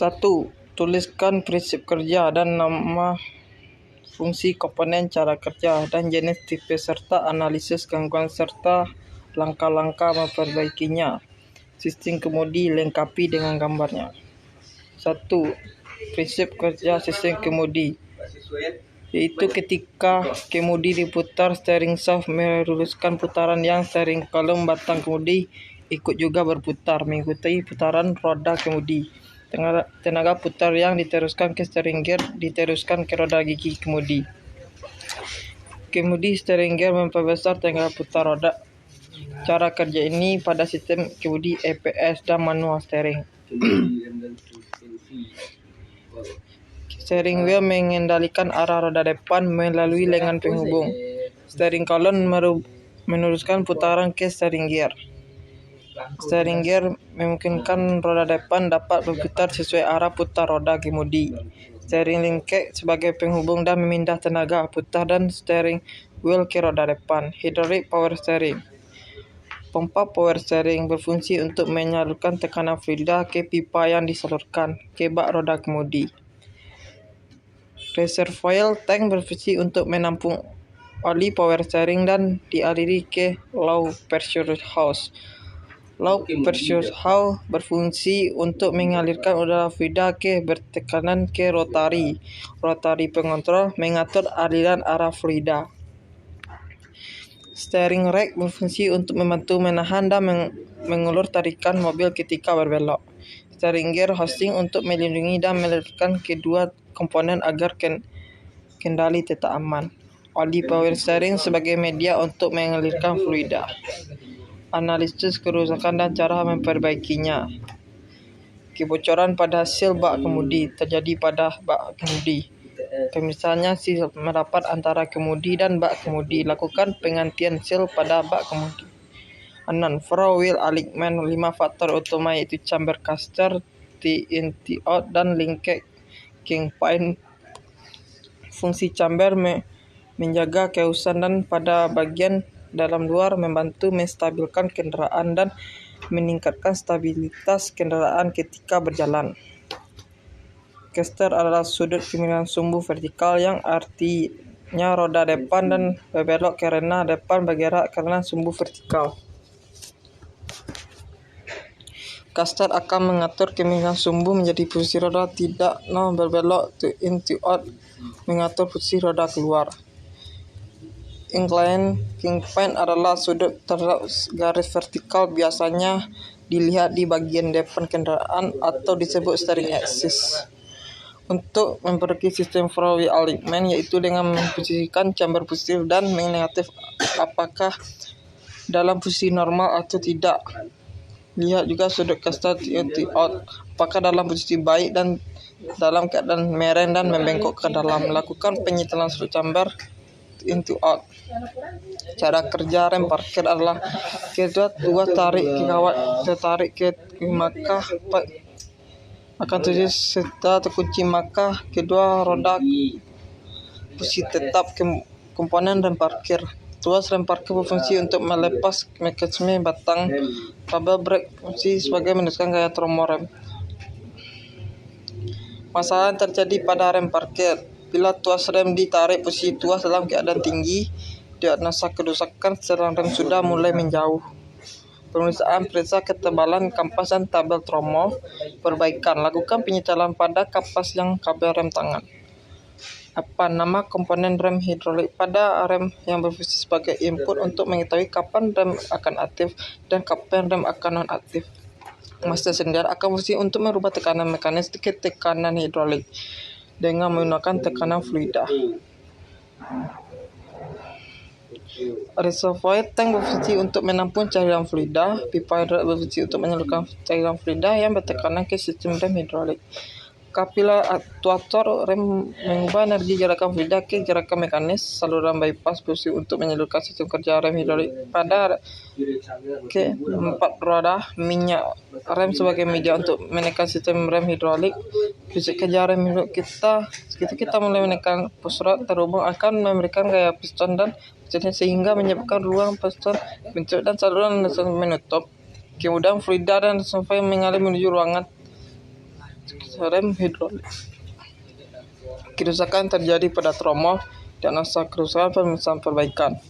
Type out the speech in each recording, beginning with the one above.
1. Tuliskan prinsip kerja dan nama fungsi komponen cara kerja dan jenis tipe serta analisis gangguan serta langkah-langkah memperbaikinya. Sistem kemudi lengkapi dengan gambarnya. 1. Prinsip kerja sistem kemudi, yaitu ketika kemudi diputar, steering shaft meluruskan putaran yang steering kolom batang kemudi ikut juga berputar mengikuti putaran roda kemudi. Tenaga putar yang diteruskan ke steering gear diteruskan ke roda gigi kemudi. Kemudi steering gear memperbesar tenaga putar roda. Cara kerja ini pada sistem kemudi EPS dan manual steering. Steering wheel mengendalikan arah roda depan melalui lengan penghubung. Steering column meneruskan putaran ke steering gear. Steering gear memungkinkan roda depan dapat berputar sesuai arah putar roda kemudi. Steering linkage sebagai penghubung dan memindah tenaga putar dan steering wheel ke roda depan. Hydraulic power steering. Pompa power steering berfungsi untuk menyalurkan tekanan fluida ke pipa yang disalurkan ke bak roda kemudi. Reservoir tank berfungsi untuk menampung oli power steering dan dialiri ke low pressure hose. Low pressure hose berfungsi untuk mengalirkan udara fluida ke bertekanan ke rotari. Rotari pengontrol mengatur aliran arah fluida. Steering rack berfungsi untuk membantu menahan dan mengulur tarikan mobil ketika berbelok. Steering gear housing untuk melindungi dan meluruskan kedua komponen agar kendali tetap aman. Oli power steering sebagai media untuk mengalirkan fluida. Analisis kerusakan dan cara memperbaikinya. Kebocoran pada seal bak kemudi terjadi pada bak kemudi. Misalnya seal merapat antara kemudi dan bak kemudi. Lakukan penggantian seal pada bak kemudi. 6. Front wheel alignment 5 faktor utama yaitu chamber caster, in out dan linkage kingpin. Fungsi chamber menjaga keusan dan pada bagian dalam luar membantu menstabilkan kendaraan dan meningkatkan stabilitas kendaraan ketika berjalan. Caster adalah sudut pemilihan sumbu vertikal yang artinya roda depan dan berbelok karena depan bergerak karena sumbu vertikal. Caster akan mengatur pemilihan sumbu menjadi posisi roda tidak berbelok in to out mengatur posisi roda keluar. Incline kingpin adalah sudut terhadap garis vertikal biasanya dilihat di bagian depan kendaraan atau disebut steering axis. Untuk memperbaiki sistem front wheel alignment yaitu dengan memposisikan chamber positif dan negatif apakah dalam posisi normal atau tidak. Lihat juga sudut caster into out apakah dalam posisi baik dan dalam keadaan mereng dan membengkok ke dalam. Lakukan penyetelan sudut chamber into out. Cara kerja rem parkir adalah kedua tarik ke kawat tertarik ke maka akan terjadi serta terkunci maka kedua roda posisi tetap komponen rem parkir. Tuas rem parkir berfungsi untuk melepas mekanisme batang kabel brake fungsi sebagai meneruskan gaya tromol rem. Masalah yang terjadi pada rem parkir bila tuas rem ditarik posisi tuas dalam keadaan tinggi, diagnosa kerusakan setelah rem sudah mulai menjauh. Pemeriksaan periksa ketebalan kampas dan tabel tromol. Perbaikan, lakukan penyetelan pada kampas yang kabel rem tangan. Apa nama komponen rem hidrolik pada rem yang berfungsi sebagai input untuk mengetahui kapan rem akan aktif dan kapan rem akan non-aktif. Master cylinder akan berfungsi untuk merubah tekanan mekanis ke tekanan hidrolik dengan menggunakan tekanan fluida. Reservoir tank berfungsi untuk menampung cairan fluida. Pipa hidrolik berfungsi untuk menyalurkan cairan fluida yang bertekanan ke sistem rem hidrolik. Kapilar aktuator rem mengubah energi gerakan fluida ke gerakan mekanis. Saluran bypass berfungsi untuk menyalurkan sistem kerja rem hidrolik pada ke empat roda. Minyak rem sebagai media untuk menekan sistem rem hidrolik. Prinsip kerja rem hidrolik kita mulai menekan pusrod terhubung akan memberikan gaya piston dan sehingga menyebabkan ruang piston bentuk dan saluran menutup. Kemudian fluida dan reservoir mengalir menuju ruangan rem hidrolik. Kerusakan terjadi pada tromol dan asal kerusakan pemeriksaan perbaikan.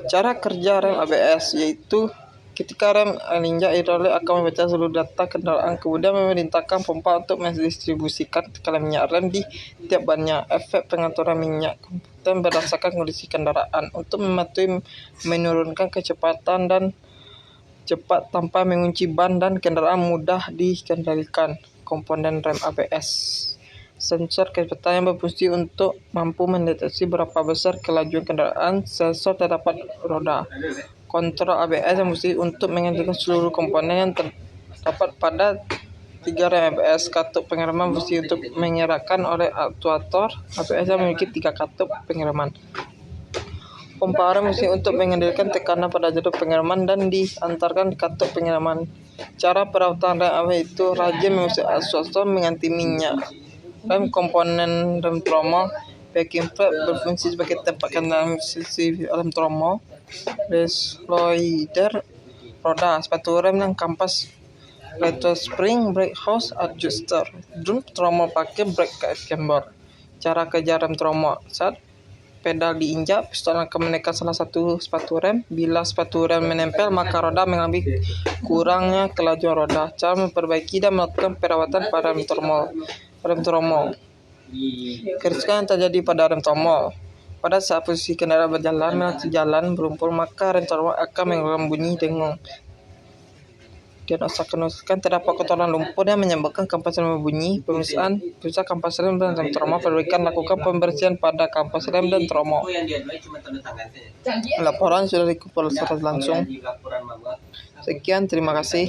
Cara kerja rem ABS yaitu ketika rem injak hidrolik akan membaca seluruh data kendaraan, kemudian memerintahkan pompa untuk mendistribusikan tekanan minyak rem di tiap bannya. Efek pengaturan minyak komputer berdasarkan kondisi kendaraan untuk mematuhi menurunkan kecepatan dan cepat tanpa mengunci ban dan kendaraan mudah dikendalikan. Komponen rem ABS. Sensor kecepatan yang berfungsi untuk mampu mendeteksi berapa besar kelajuan kendaraan. Sensor terdapat roda. Kontrol ABS yang berfungsi untuk mengendalikan seluruh komponen yang terdapat pada 3 rem ABS. Katup pengereman berfungsi untuk mengerakkan oleh aktuator ABS yang memiliki 3 katup pengereman. Pompa rem berfungsi untuk mengendalikan tekanan pada jalur pengereman dan diantarkan katup pengereman. Cara perawatan rem ABS itu rajin mengusir aktuator mengganti minyak rem, komponen rem tromol. Backing plate berfungsi sebagai tempat kendaraan sisi rem tromol. Desloider roda, sepatu rem dan kampas. Retro spring, brake house adjuster. Drum tromol pakai brake camber. Cara kerja rem tromol: saat pedal diinjak, pistol akan menekan salah satu sepatu rem. Bila sepatu rem menempel, maka roda mengalami kurangnya kelajuan roda. Cara memperbaiki dan melakukan perawatan pada rem tromol. Kerusakan yang terjadi pada rem tromol: pada saat posisi kendaraan berjalan melewati jalan berumpul, maka rem tromol akan mengeluarkan bunyi dengung. Dan asal kerusakan terdapat kotoran lumpur yang menyebabkan kampas rem berbunyi. Periksa kampas rem dan rem tromol. Perbaikan, lakukan pembersihan pada kampas rem dan tromol. Laporan sudah dikumpulkan secara langsung. Sekian, terima kasih.